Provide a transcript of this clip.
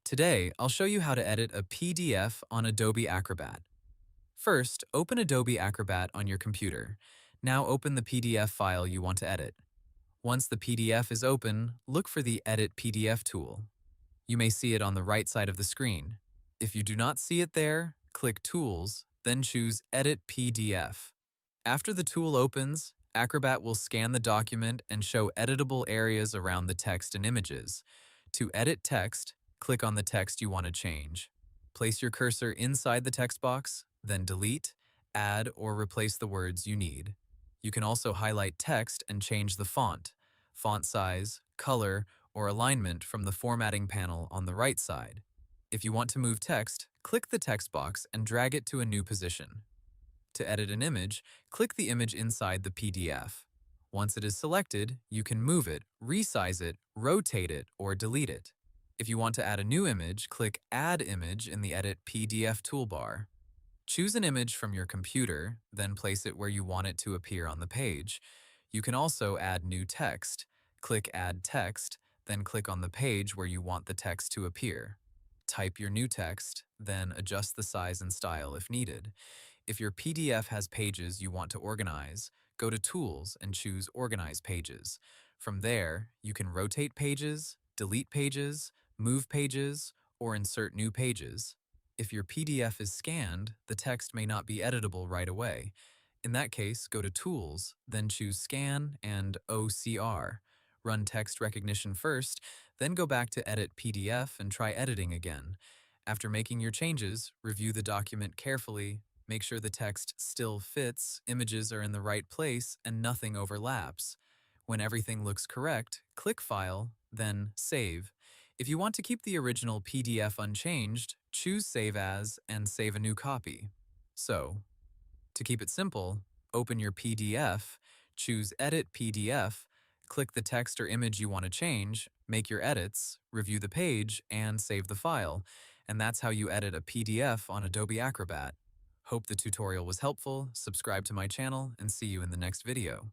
Today, I'll show you how to edit a PDF on Adobe Acrobat. First, open Adobe Acrobat on your computer. Now open the PDF file you want to edit. Once the PDF is open, look for the Edit PDF tool. You may see it on the right side of the screen. If you do not see it there, click Tools, then choose Edit PDF. After the tool opens, Acrobat will scan the document and show editable areas around the text and images. To edit text, click on the text you want to change. Place your cursor inside the text box, then delete, add, or replace the words you need. You can also highlight text and change the font size, color, or alignment from the formatting panel on the right side. If you want to move text, click the text box and drag it to a new position. To edit an image, click the image inside the PDF. Once it is selected, you can move it, resize it, rotate it, or delete it. If you want to add a new image, click Add Image in the Edit PDF toolbar. Choose an image from your computer, then place it where you want it to appear on the page. You can also add new text. Click Add Text, then click on the page where you want the text to appear. Type your new text, then adjust the size and style if needed. If your PDF has pages you want to organize, go to Tools and choose Organize Pages. From there, you can rotate pages, delete pages, move pages, or insert new pages. If your PDF is scanned, the text may not be editable right away. In that case, go to Tools, then choose Scan and OCR. Run text recognition first, then go back to Edit PDF and try editing again. After making your changes, review the document carefully, make sure the text still fits, images are in the right place, and nothing overlaps. When everything looks correct, click File, then Save. If you want to keep the original PDF unchanged, choose Save As and save a new copy. So, to keep it simple, open your PDF, choose Edit PDF, click the text or image you want to change, make your edits, review the page, and save the file. And that's how you edit a PDF on Adobe Acrobat. Hope the tutorial was helpful, subscribe to my channel, and see you in the next video.